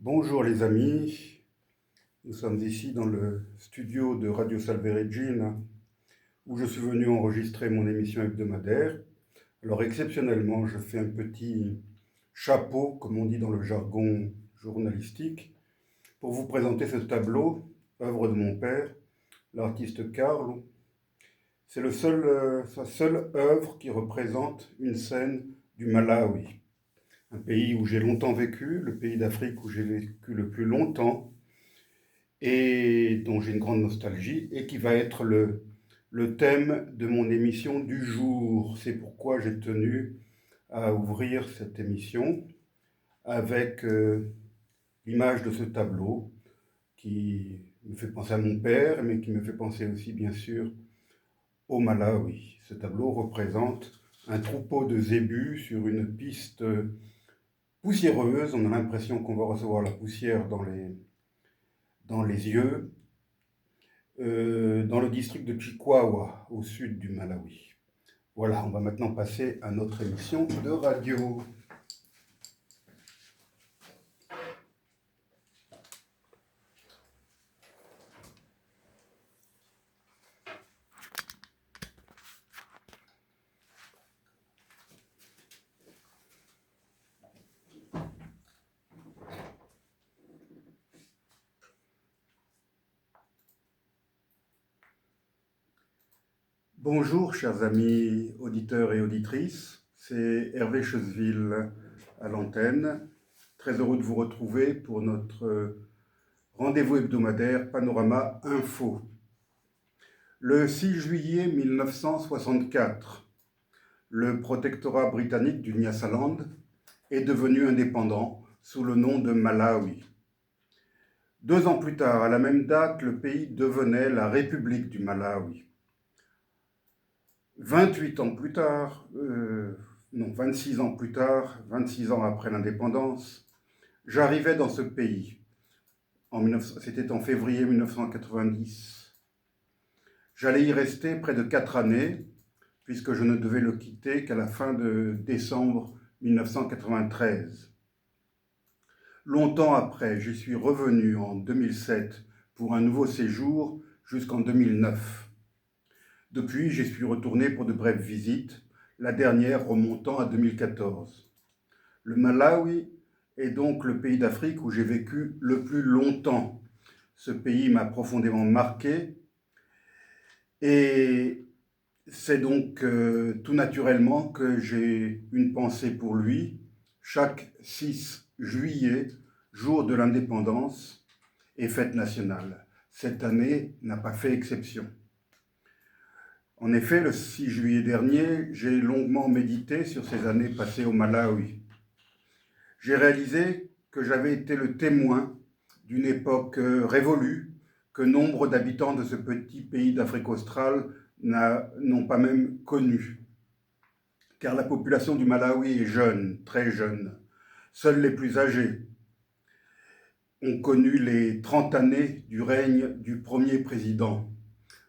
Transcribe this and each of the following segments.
Bonjour les amis, nous sommes ici dans le studio de Radio Salve Regina où je suis venu enregistrer mon émission hebdomadaire. Alors exceptionnellement, je fais un petit chapeau, comme on dit dans le jargon journalistique, pour vous présenter ce tableau, œuvre de mon père, l'artiste Carlo. C'est sa seule œuvre qui représente une scène du Malawi, un pays où j'ai longtemps vécu, le pays d'Afrique où j'ai vécu le plus longtemps et dont j'ai une grande nostalgie et qui va être le thème de mon émission du jour. C'est pourquoi j'ai tenu à ouvrir cette émission avec l'image de ce tableau qui me fait penser à mon père, mais qui me fait penser aussi bien sûr au Malawi. Ce tableau représente un troupeau de zébus sur une piste poussiéreuse. On a l'impression qu'on va recevoir la poussière dans les yeux, dans le district de Chikwawa, au sud du Malawi. Voilà, on va maintenant passer à notre émission de radio. Bonjour chers amis auditeurs et auditrices, c'est Hervé Chesville à l'antenne. Très heureux de vous retrouver pour notre rendez-vous hebdomadaire Panorama Info. Le 6 juillet 1964, le protectorat britannique du Nyasaland est devenu indépendant sous le nom de Malawi. 2 ans plus tard, à la même date, le pays devenait la République du Malawi. 26 ans plus tard, 26 ans après l'indépendance, j'arrivais dans ce pays. C'était en février 1990. J'allais y rester près de 4 années, puisque je ne devais le quitter qu'à la fin de décembre 1993. Longtemps après, j'y suis revenu en 2007 pour un nouveau séjour jusqu'en 2009. Depuis, j'y suis retourné pour de brèves visites, la dernière remontant à 2014. Le Malawi est donc le pays d'Afrique où j'ai vécu le plus longtemps. Ce pays m'a profondément marqué et c'est donc tout naturellement que j'ai une pensée pour lui. Chaque 6 juillet, jour de l'indépendance et fête nationale. Cette année n'a pas fait exception. En effet, le 6 juillet dernier, j'ai longuement médité sur ces années passées au Malawi. J'ai réalisé que j'avais été le témoin d'une époque révolue que nombre d'habitants de ce petit pays d'Afrique australe n'ont pas même connue. Car la population du Malawi est jeune, très jeune. Seuls les plus âgés ont connu les 30 années du règne du premier président,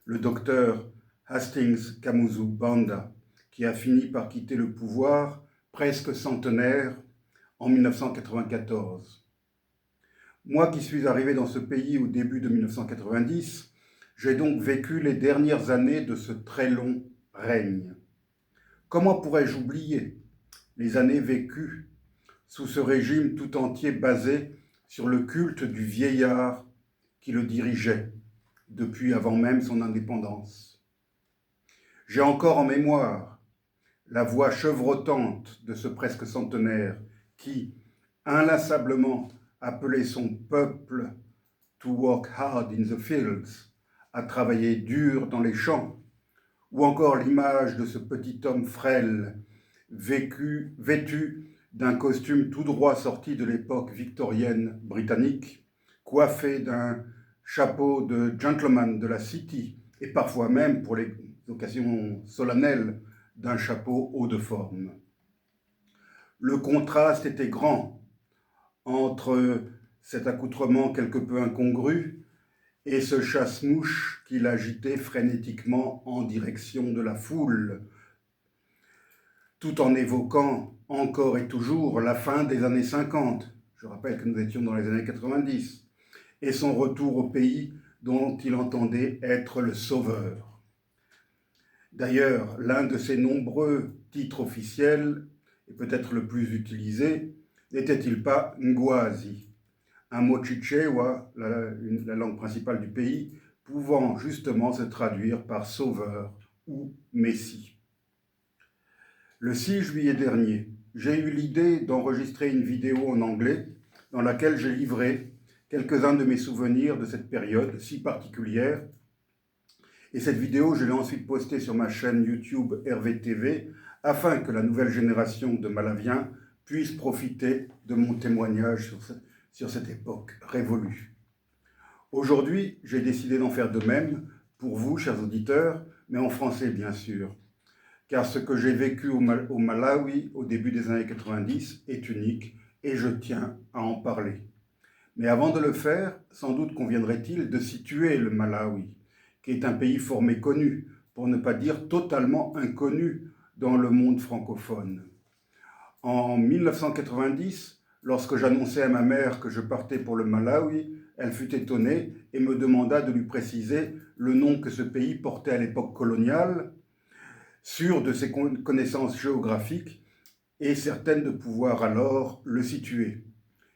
le docteur Hastings Kamuzu Banda, qui a fini par quitter le pouvoir presque centenaire en 1994. Moi qui suis arrivé dans ce pays au début de 1990, j'ai donc vécu les dernières années de ce très long règne. Comment pourrais-je oublier les années vécues sous ce régime tout entier basé sur le culte du vieillard qui le dirigeait depuis avant même son indépendance? J'ai encore en mémoire la voix chevrotante de ce presque centenaire qui, inlassablement, appelait son peuple to work hard in the fields, à travailler dur dans les champs, ou encore l'image de ce petit homme frêle, vêtu d'un costume tout droit sorti de l'époque victorienne britannique, coiffé d'un chapeau de gentleman de la City, et parfois même, pour les occasions solennelles, d'un chapeau haut de forme. Le contraste était grand entre cet accoutrement quelque peu incongru et ce chasse-mouche qu'il agitait frénétiquement en direction de la foule, tout en évoquant encore et toujours la fin des années 50, je rappelle que nous étions dans les années 90, et son retour au pays dont il entendait être le sauveur. D'ailleurs, l'un de ses nombreux titres officiels, et peut-être le plus utilisé, n'était-il pas Ngwazi, un mot tchétchewa, la langue principale du pays, pouvant justement se traduire par sauveur ou messie. Le 6 juillet dernier, j'ai eu l'idée d'enregistrer une vidéo en anglais dans laquelle j'ai livré quelques-uns de mes souvenirs de cette période si particulière. Et cette vidéo, je l'ai ensuite postée sur ma chaîne YouTube RVTV afin que la nouvelle génération de Malaviens puisse profiter de mon témoignage sur cette époque révolue. Aujourd'hui, j'ai décidé d'en faire de même pour vous, chers auditeurs, mais en français bien sûr, car ce que j'ai vécu au Malawi au début des années 90 est unique et je tiens à en parler. Mais avant de le faire, sans doute conviendrait-il de situer le Malawi, qui est un pays fort méconnu, pour ne pas dire totalement inconnu dans le monde francophone. En 1990, lorsque j'annonçais à ma mère que je partais pour le Malawi, elle fut étonnée et me demanda de lui préciser le nom que ce pays portait à l'époque coloniale, sûre de ses connaissances géographiques et certaine de pouvoir alors le situer.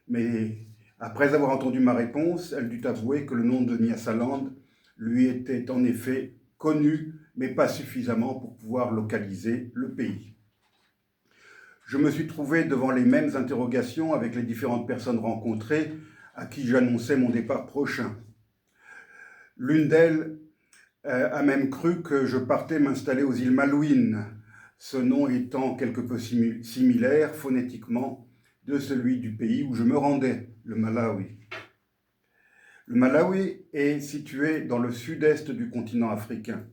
Mais après avoir entendu ma réponse, elle dut avouer que le nom de Nyasaland lui était en effet connu, mais pas suffisamment pour pouvoir localiser le pays. Je me suis trouvé devant les mêmes interrogations avec les différentes personnes rencontrées à qui j'annonçais mon départ prochain. L'une d'elles a même cru que je partais m'installer aux îles Malouines, ce nom étant quelque peu similaire phonétiquement de celui du pays où je me rendais, le Malawi. Le Malawi est situé dans le sud-est du continent africain.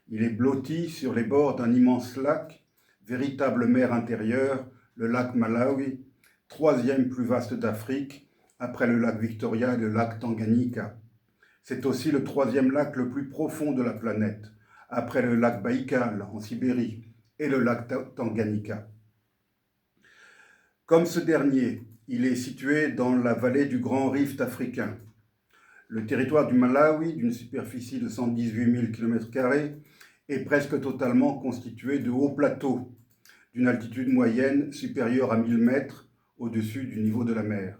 Il est blotti sur les bords d'un immense lac, véritable mer intérieure, le lac Malawi, troisième plus vaste d'Afrique, après le lac Victoria et le lac Tanganyika. C'est aussi le troisième lac le plus profond de la planète, après le lac Baïkal en Sibérie et le lac Tanganyika. Comme ce dernier, il est situé dans la vallée du Grand Rift africain. Le territoire du Malawi, d'une superficie de 118 000 km², est presque totalement constitué de hauts plateaux, d'une altitude moyenne supérieure à 1000 mètres au-dessus du niveau de la mer.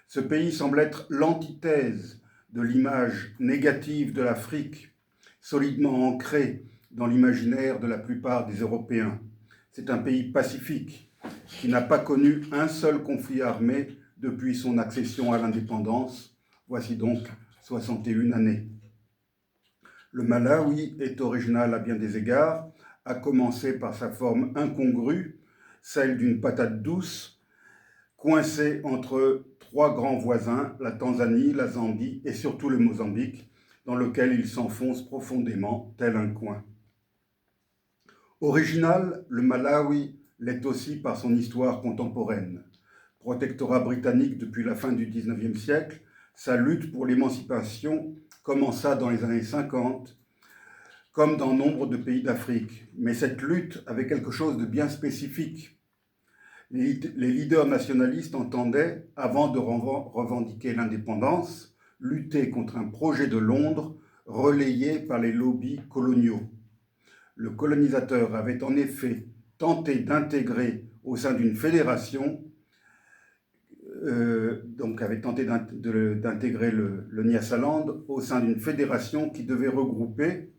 Ce pays semble être l'antithèse de l'image négative de l'Afrique, solidement ancrée dans l'imaginaire de la plupart des Européens. C'est un pays pacifique qui n'a pas connu un seul conflit armé depuis son accession à l'indépendance. Voici donc 61 années. Le Malawi est original à bien des égards, à commencer par sa forme incongrue, celle d'une patate douce, coincée entre trois grands voisins, la Tanzanie, la Zambie et surtout le Mozambique, dans lequel il s'enfonce profondément, tel un coin. Original, le Malawi l'est aussi par son histoire contemporaine. Protectorat britannique depuis la fin du XIXe siècle, sa lutte pour l'émancipation commença dans les années 50, comme dans nombre de pays d'Afrique. Mais cette lutte avait quelque chose de bien spécifique. Les leaders nationalistes entendaient, avant de revendiquer l'indépendance, lutter contre un projet de Londres relayé par les lobbies coloniaux. Le colonisateur avait en effet tenté d'intégrer au sein d'une fédération, d'intégrer le Nyasaland au sein d'une fédération qui devait regrouper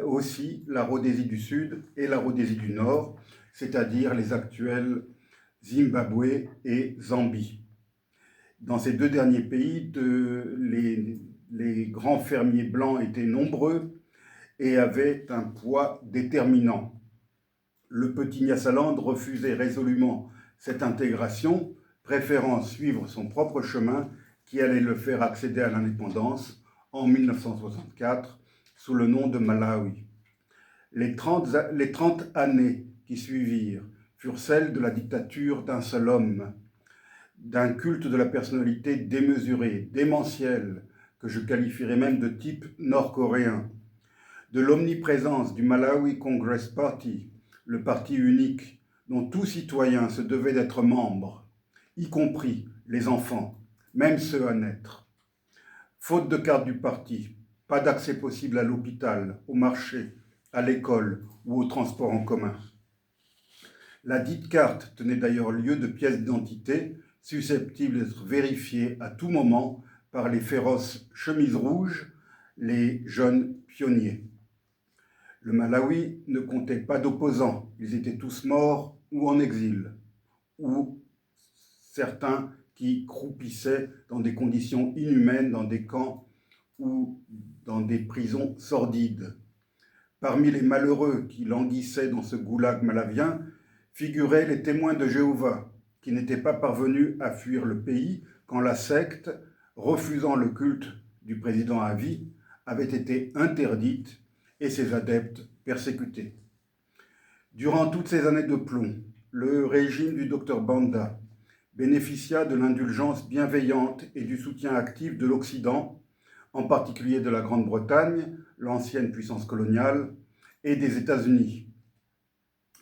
aussi la Rhodésie du Sud et la Rhodésie du Nord, c'est-à-dire les actuels Zimbabwe et Zambie. Dans ces deux derniers pays, les grands fermiers blancs étaient nombreux et avaient un poids déterminant. Le petit Nyasaland refusait résolument cette intégration, préférant suivre son propre chemin qui allait le faire accéder à l'indépendance en 1964 sous le nom de Malawi. Les 30 années qui suivirent furent celles de la dictature d'un seul homme, d'un culte de la personnalité démesuré, démentiel, que je qualifierais même de type nord-coréen, de l'omniprésence du Malawi Congress Party, le parti unique dont tout citoyen se devait d'être membre, y compris les enfants, même ceux à naître. Faute de carte du parti, pas d'accès possible à l'hôpital, au marché, à l'école ou au transport en commun. La dite carte tenait d'ailleurs lieu de pièce d'identité susceptible d'être vérifiée à tout moment par les féroces chemises rouges, les jeunes pionniers. Le Malawi ne comptait pas d'opposants, ils étaient tous morts ou en exil, ou certains qui croupissaient dans des conditions inhumaines dans des camps ou dans des prisons sordides. Parmi les malheureux qui languissaient dans ce goulag malavien figuraient les témoins de Jéhovah, qui n'étaient pas parvenus à fuir le pays quand la secte, refusant le culte du président à vie, avait été interdite et ses adeptes persécutés. Durant toutes ces années de plomb, le régime du docteur Banda bénéficia de l'indulgence bienveillante et du soutien actif de l'Occident, en particulier de la Grande-Bretagne, l'ancienne puissance coloniale, et des États-Unis.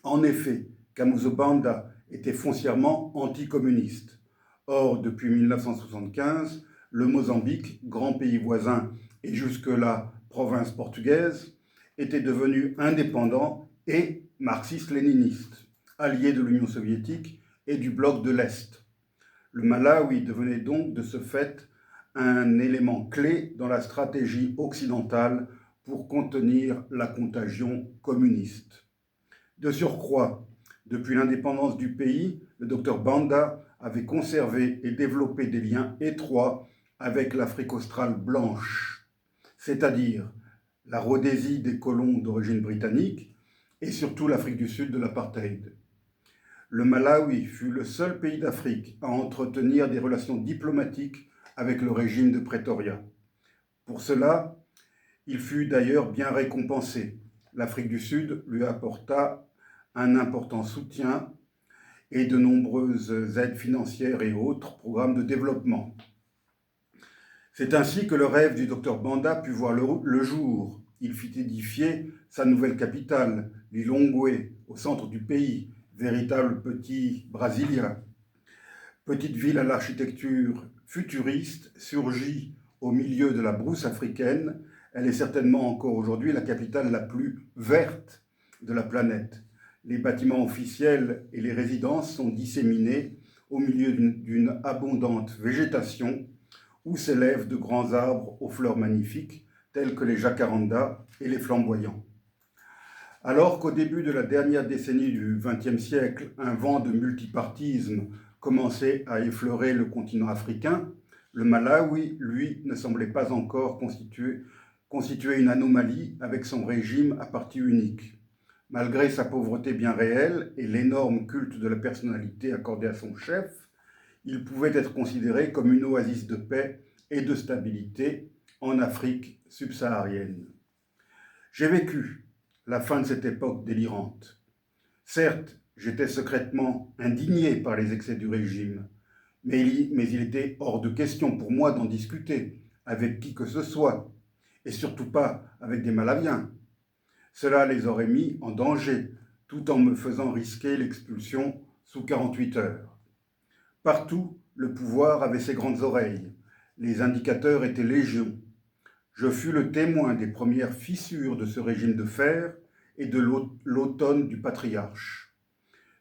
En effet, Kamuzu Banda était foncièrement anticommuniste. Or, depuis 1975, le Mozambique, grand pays voisin et jusque-là province portugaise, était devenu indépendant et marxiste-léniniste, allié de l'Union soviétique et du bloc de l'Est. Le Malawi devenait donc de ce fait un élément clé dans la stratégie occidentale pour contenir la contagion communiste. De surcroît, depuis l'indépendance du pays, le docteur Banda avait conservé et développé des liens étroits avec l'Afrique australe blanche, c'est-à-dire la Rhodésie des colons d'origine britannique et surtout l'Afrique du Sud de l'apartheid. Le Malawi fut le seul pays d'Afrique à entretenir des relations diplomatiques avec le régime de Pretoria. Pour cela, il fut d'ailleurs bien récompensé. L'Afrique du Sud lui apporta un important soutien et de nombreuses aides financières et autres programmes de développement. C'est ainsi que le rêve du docteur Banda put voir le jour. Il fit édifier sa nouvelle capitale, Lilongwe, au centre du pays, véritable petit Brasilia. Petite ville à l'architecture futuriste, surgie au milieu de la brousse africaine, elle est certainement encore aujourd'hui la capitale la plus verte de la planète. Les bâtiments officiels et les résidences sont disséminés au milieu d'une abondante végétation où s'élèvent de grands arbres aux fleurs magnifiques, tels que les jacarandas et les flamboyants. Alors qu'au début de la dernière décennie du XXe siècle, un vent de multipartisme commençait à effleurer le continent africain, le Malawi, lui, ne semblait pas encore constituer une anomalie avec son régime à parti unique. Malgré sa pauvreté bien réelle et l'énorme culte de la personnalité accordé à son chef, il pouvait être considéré comme une oasis de paix et de stabilité en Afrique subsaharienne. J'ai vécu la fin de cette époque délirante. Certes, j'étais secrètement indigné par les excès du régime, mais il était hors de question pour moi d'en discuter avec qui que ce soit, et surtout pas avec des Malaviens. Cela les aurait mis en danger, tout en me faisant risquer l'expulsion sous 48 heures. Partout, le pouvoir avait ses grandes oreilles. Les indicateurs étaient légion. Je fus le témoin des premières fissures de ce régime de fer et de l'automne du patriarche.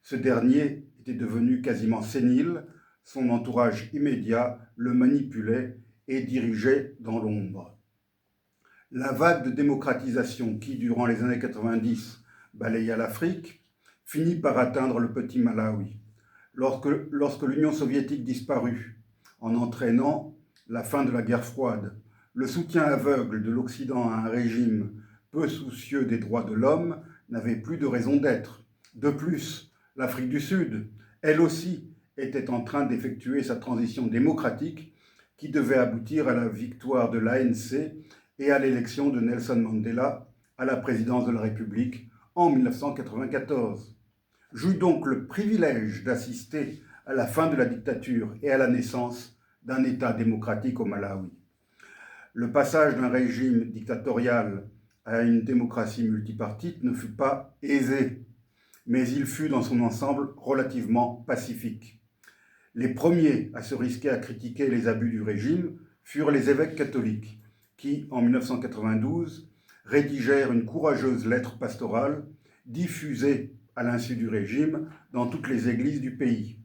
Ce dernier était devenu quasiment sénile, son entourage immédiat le manipulait et dirigeait dans l'ombre. La vague de démocratisation qui, durant les années 90, balaya l'Afrique, finit par atteindre le petit Malawi. Lorsque l'Union soviétique disparut, en entraînant la fin de la guerre froide, le soutien aveugle de l'Occident à un régime peu soucieux des droits de l'homme n'avait plus de raison d'être. De plus, l'Afrique du Sud, elle aussi, était en train d'effectuer sa transition démocratique qui devait aboutir à la victoire de l'ANC et à l'élection de Nelson Mandela à la présidence de la République en 1994. J'eus donc le privilège d'assister à la fin de la dictature et à la naissance d'un État démocratique au Malawi. Le passage d'un régime dictatorial à une démocratie multipartite ne fut pas aisé, mais il fut dans son ensemble relativement pacifique. Les premiers à se risquer à critiquer les abus du régime furent les évêques catholiques, qui, en 1992, rédigèrent une courageuse lettre pastorale diffusée à l'insu du régime dans toutes les églises du pays.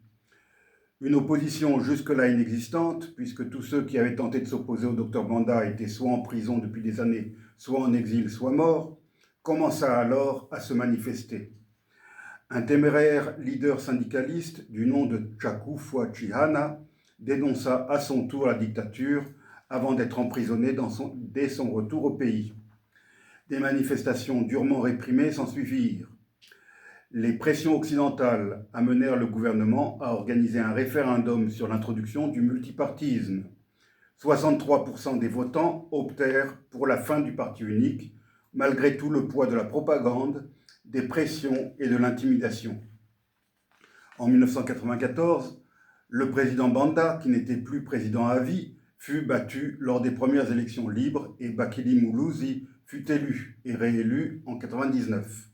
Une opposition jusque-là inexistante, puisque tous ceux qui avaient tenté de s'opposer au docteur Banda étaient soit en prison depuis des années, soit en exil, soit morts, commença alors à se manifester. Un téméraire leader syndicaliste du nom de Chakufwa Chihana dénonça à son tour la dictature avant d'être emprisonné dès son retour au pays. Des manifestations durement réprimées s'ensuivirent. Les pressions occidentales amenèrent le gouvernement à organiser un référendum sur l'introduction du multipartisme. 63% des votants optèrent pour la fin du parti unique, malgré tout le poids de la propagande, des pressions et de l'intimidation. En 1994, le président Banda, qui n'était plus président à vie, fut battu lors des premières élections libres et Bakili Muluzi fut élu et réélu en 1999.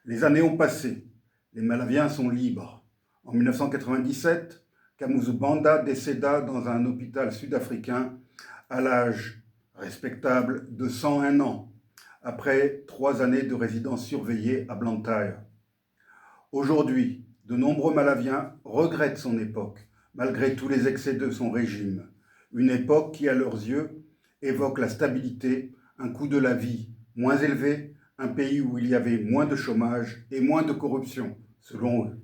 Les années ont passé, les Malaviens sont libres. En 1997, Kamuzu Banda décéda dans un hôpital sud-africain à l'âge respectable de 101 ans, après 3 années de résidence surveillée à Blantyre. Aujourd'hui, de nombreux Malaviens regrettent son époque, malgré tous les excès de son régime. Une époque qui, à leurs yeux, évoque la stabilité, un coût de la vie moins élevé, un pays où il y avait moins de chômage et moins de corruption, selon eux.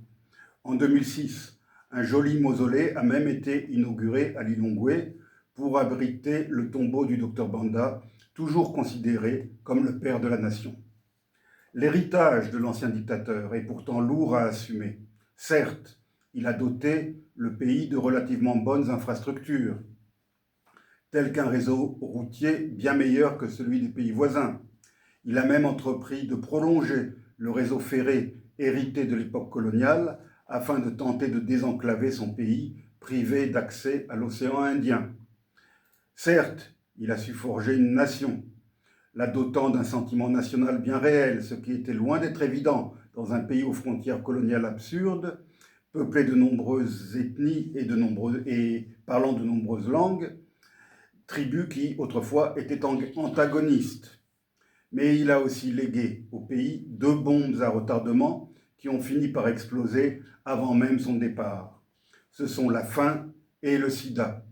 En 2006, un joli mausolée a même été inauguré à Lilongwe pour abriter le tombeau du docteur Banda, toujours considéré comme le père de la nation. L'héritage de l'ancien dictateur est pourtant lourd à assumer. Certes, il a doté le pays de relativement bonnes infrastructures, telles qu'un réseau routier bien meilleur que celui des pays voisins. Il a même entrepris de prolonger le réseau ferré hérité de l'époque coloniale afin de tenter de désenclaver son pays privé d'accès à l'océan Indien. Certes, il a su forger une nation, la dotant d'un sentiment national bien réel, ce qui était loin d'être évident dans un pays aux frontières coloniales absurdes, peuplé de nombreuses ethnies et parlant de nombreuses langues, tribus qui autrefois étaient antagonistes. Mais il a aussi légué au pays 2 bombes à retardement qui ont fini par exploser avant même son départ. Ce sont la faim et le sida.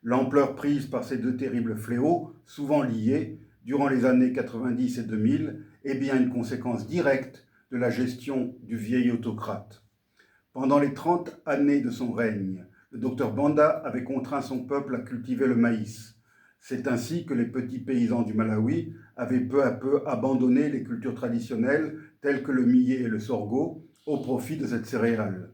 L'ampleur prise par ces 2 terribles fléaux, souvent liés, durant les années 90 et 2000, est bien une conséquence directe de la gestion du vieil autocrate. Pendant les 30 années de son règne, le docteur Banda avait contraint son peuple à cultiver le maïs. C'est ainsi que les petits paysans du Malawi avaient peu à peu abandonné les cultures traditionnelles telles que le millet et le sorgho au profit de cette céréale.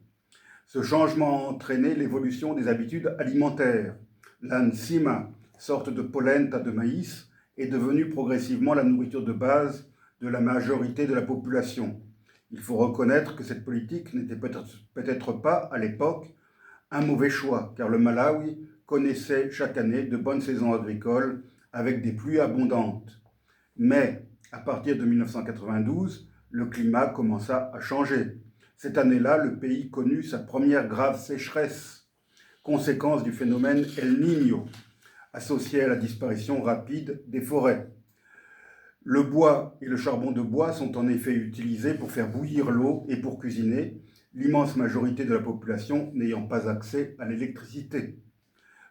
Ce changement a entraîné l'évolution des habitudes alimentaires. L'ansima, sorte de polenta de maïs, est devenue progressivement la nourriture de base de la majorité de la population. Il faut reconnaître que cette politique n'était peut-être pas, à l'époque, un mauvais choix, car le Malawi connaissait chaque année de bonnes saisons agricoles avec des pluies abondantes. Mais, à partir de 1992, le climat commença à changer. Cette année-là, le pays connut sa première grave sécheresse, conséquence du phénomène El Niño, associé à la disparition rapide des forêts. Le bois et le charbon de bois sont en effet utilisés pour faire bouillir l'eau et pour cuisiner, l'immense majorité de la population n'ayant pas accès à l'électricité.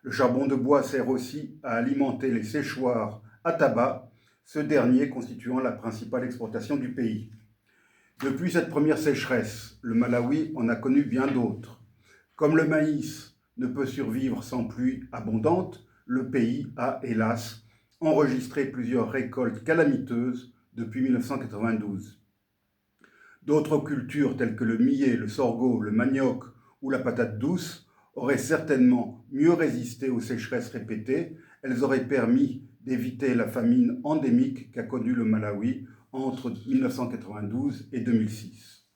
Le charbon de bois sert aussi à alimenter les séchoirs à tabac, ce dernier constituant la principale exportation du pays. Depuis cette première sécheresse, le Malawi en a connu bien d'autres. Comme le maïs ne peut survivre sans pluie abondante, le pays a, hélas, enregistré plusieurs récoltes calamiteuses depuis 1992. D'autres cultures telles que le millet, le sorgho, le manioc ou la patate douce auraient certainement mieux résisté aux sécheresses répétées. Elles auraient permis d'éviter la famine endémique qu'a connue le Malawi entre 1992 et 2006.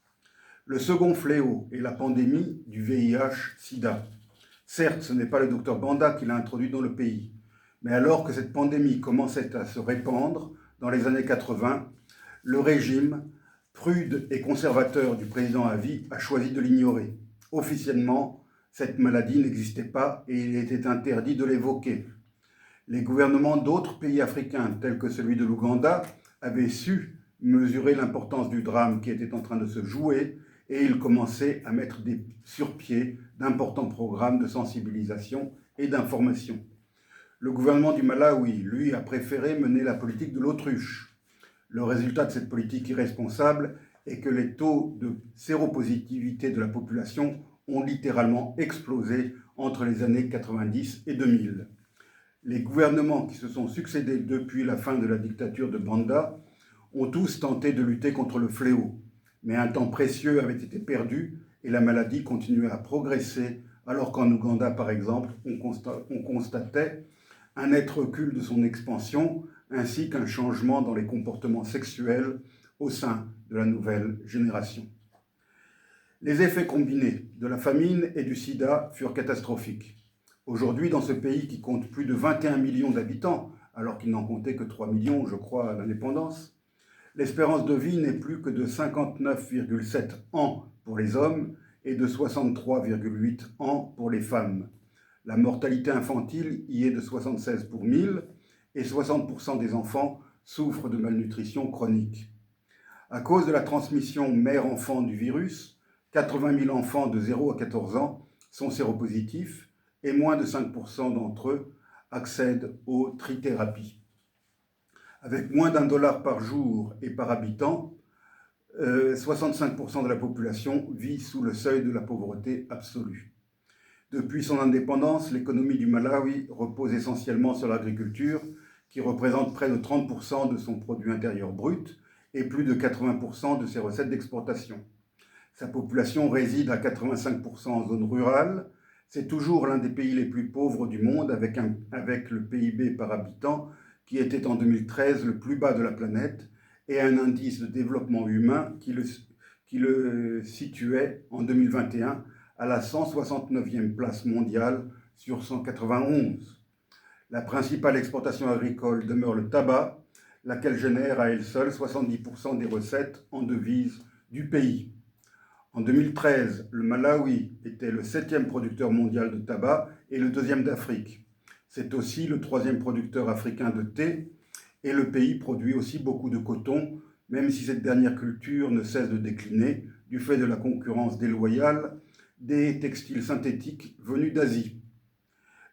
Le second fléau est la pandémie du VIH-Sida. Certes, ce n'est pas le docteur Banda qui l'a introduit dans le pays, mais alors que cette pandémie commençait à se répandre dans les années 80, le régime, prude et conservateur du président à vie, a choisi de l'ignorer. Officiellement, Cette maladie n'existait pas et il était interdit de l'évoquer. Les gouvernements d'autres pays africains, tels que celui de l'Ouganda, avaient su mesurer l'importance du drame qui était en train de se jouer et ils commençaient à mettre sur pied d'importants programmes de sensibilisation et d'information. Le gouvernement du Malawi, lui, a préféré mener la politique de l'autruche. Le résultat de cette politique irresponsable est que les taux de séropositivité de la population ont littéralement explosé entre les années 90 et 2000. Les gouvernements qui se sont succédés depuis la fin de la dictature de Banda ont tous tenté de lutter contre le fléau, mais un temps précieux avait été perdu et la maladie continuait à progresser, alors qu'en Ouganda, par exemple, on constatait un net recul de son expansion, ainsi qu'un changement dans les comportements sexuels au sein de la nouvelle génération. Les effets combinés de la famine et du sida furent catastrophiques. Aujourd'hui, dans ce pays qui compte plus de 21 millions d'habitants, alors qu'il n'en comptait que 3 millions, je crois, à l'indépendance, l'espérance de vie n'est plus que de 59,7 ans pour les hommes et de 63,8 ans pour les femmes. La mortalité infantile y est de 76 pour 1000 et 60% des enfants souffrent de malnutrition chronique. À cause de la transmission mère-enfant du virus, 80 000 enfants de 0 à 14 ans sont séropositifs et moins de 5% d'entre eux accèdent aux trithérapies. Avec moins d'$1 par jour et par habitant, 65% de la population vit sous le seuil de la pauvreté absolue. Depuis son indépendance, l'économie du Malawi repose essentiellement sur l'agriculture, qui représente près de 30% de son produit intérieur brut et plus de 80% de ses recettes d'exportation. Sa population réside à 85% en zone rurale. C'est toujours l'un des pays les plus pauvres du monde, avec le PIB par habitant qui était en 2013 le plus bas de la planète et un indice de développement humain qui le situait en 2021 à la 169e place mondiale sur 191. La principale exportation agricole demeure le tabac, laquelle génère à elle seule 70% des recettes en devises du pays. En 2013, le Malawi était le 7e producteur mondial de tabac et le 2e d'Afrique. C'est aussi le 3e producteur africain de thé et le pays produit aussi beaucoup de coton, même si cette dernière culture ne cesse de décliner du fait de la concurrence déloyale des textiles synthétiques venus d'Asie.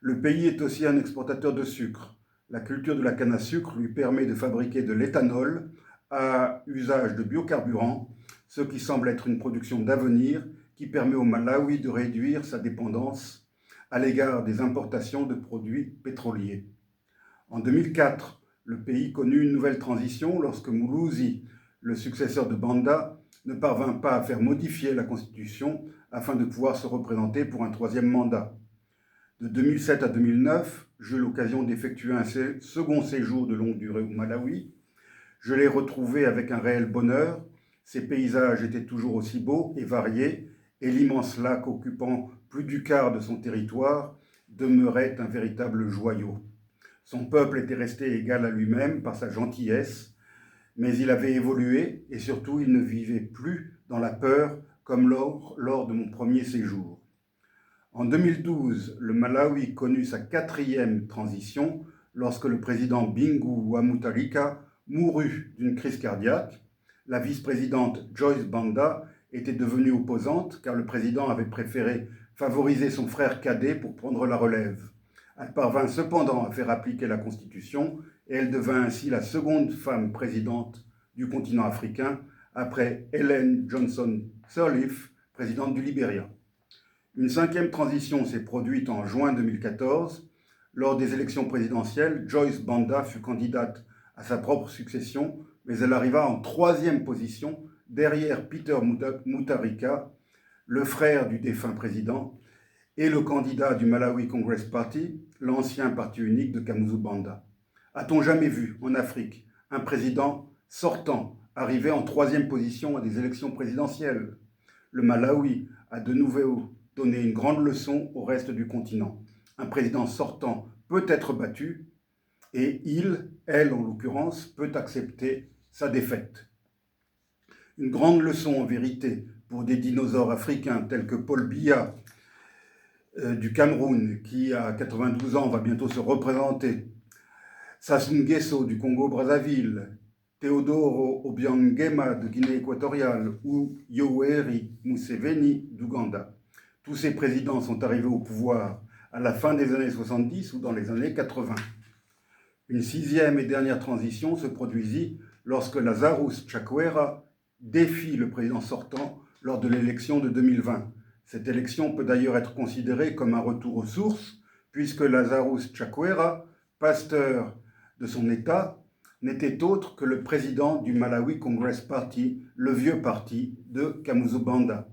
Le pays est aussi un exportateur de sucre. La culture de la canne à sucre lui permet de fabriquer de l'éthanol à usage de biocarburants, ce qui semble être une production d'avenir qui permet au Malawi de réduire sa dépendance à l'égard des importations de produits pétroliers. En 2004, le pays connut une nouvelle transition lorsque Muluzi, le successeur de Banda, ne parvint pas à faire modifier la Constitution afin de pouvoir se représenter pour un 3e mandat. De 2007 à 2009, j'eus l'occasion d'effectuer un second séjour de longue durée au Malawi. Je l'ai retrouvé avec un réel bonheur. Ses paysages étaient toujours aussi beaux et variés, et l'immense lac occupant plus du quart de son territoire demeurait un véritable joyau. Son peuple était resté égal à lui-même par sa gentillesse, mais il avait évolué et surtout il ne vivait plus dans la peur comme lors de mon premier séjour. En 2012, le Malawi connut sa 4e transition lorsque le président Bingu wa Mutharika mourut d'une crise cardiaque. La vice-présidente Joyce Banda était devenue opposante car le président avait préféré favoriser son frère cadet pour prendre la relève. Elle parvint cependant à faire appliquer la Constitution et elle devint ainsi la seconde femme présidente du continent africain après Ellen Johnson Sirleaf, présidente du Libéria. Une 5e transition s'est produite en juin 2014. Lors des élections présidentielles, Joyce Banda fut candidate à sa propre succession, mais elle arriva en 3e position derrière Peter Mutharika, le frère du défunt président, et le candidat du Malawi Congress Party, l'ancien parti unique de Kamuzu Banda. A-t-on jamais vu en Afrique un président sortant arriver en 3e position à des élections présidentielles? Le Malawi a de nouveau donné une grande leçon au reste du continent. Un président sortant peut être battu et elle en l'occurrence, peut accepter sa défaite. Une grande leçon en vérité pour des dinosaures africains tels que Paul Biya, du Cameroun, qui à 92 ans va bientôt se représenter, Sassou Nguesso du Congo-Brazzaville, Teodoro Obiangema de Guinée équatoriale ou Yoweri Museveni d'Ouganda. Tous ces présidents sont arrivés au pouvoir à la fin des années 70 ou dans les années 80. Une sixième et dernière transition se produisit lorsque Lazarus Chakwera défie le président sortant lors de l'élection de 2020. Cette élection peut d'ailleurs être considérée comme un retour aux sources, puisque Lazarus Chakwera, pasteur de son État, n'était autre que le président du Malawi Congress Party, le vieux parti de Kamuzu Banda.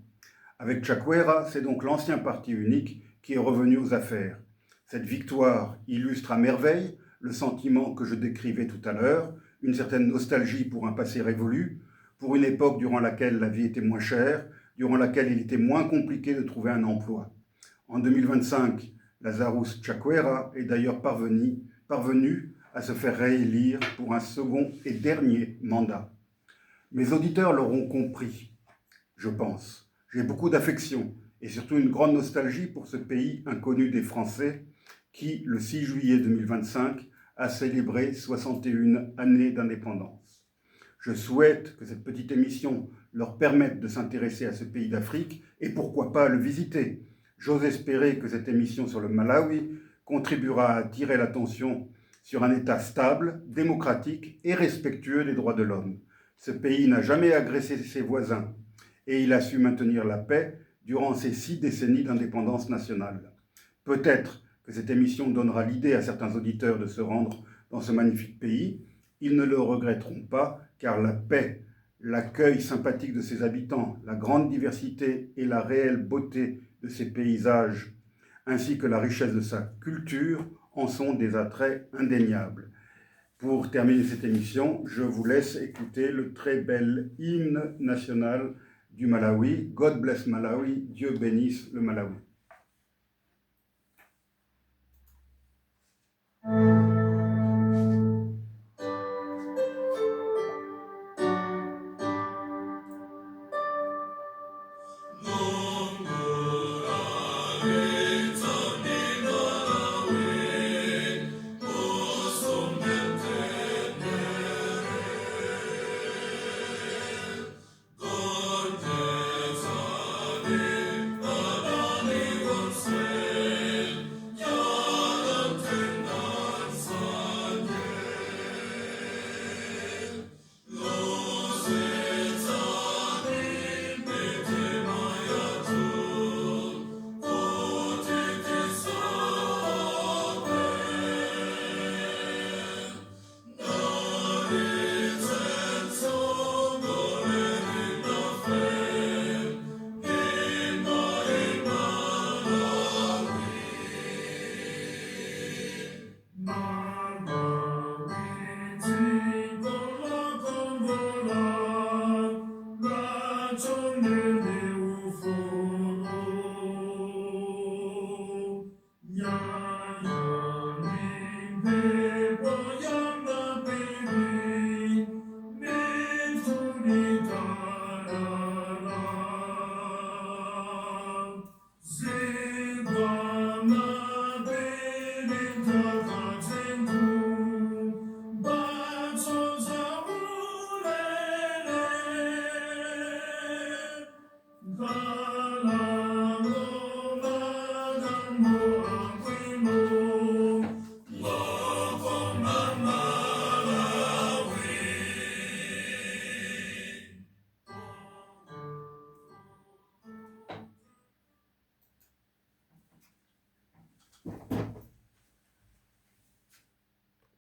Avec Chakwera, c'est donc l'ancien parti unique qui est revenu aux affaires. Cette victoire illustre à merveille le sentiment que je décrivais tout à l'heure, une certaine nostalgie pour un passé révolu, pour une époque durant laquelle la vie était moins chère, durant laquelle il était moins compliqué de trouver un emploi. En 2025, Lazarus Chakwera est d'ailleurs parvenu à se faire réélire pour un second et dernier mandat. Mes auditeurs l'auront compris, je pense. J'ai beaucoup d'affection et surtout une grande nostalgie pour ce pays inconnu des Français qui, le 6 juillet 2025, a célébré 61 années d'indépendance. Je souhaite que cette petite émission leur permette de s'intéresser à ce pays d'Afrique et pourquoi pas le visiter. J'ose espérer que cette émission sur le Malawi contribuera à attirer l'attention sur un État stable, démocratique et respectueux des droits de l'homme. Ce pays n'a jamais agressé ses voisins et il a su maintenir la paix durant ces 6 décennies d'indépendance nationale. Peut-être que cette émission donnera l'idée à certains auditeurs de se rendre dans ce magnifique pays. Ils ne le regretteront pas, car la paix, l'accueil sympathique de ses habitants, la grande diversité et la réelle beauté de ses paysages, ainsi que la richesse de sa culture, en sont des attraits indéniables. Pour terminer cette émission, je vous laisse écouter le très bel hymne national du Malawi, God bless Malawi, Dieu bénisse le Malawi.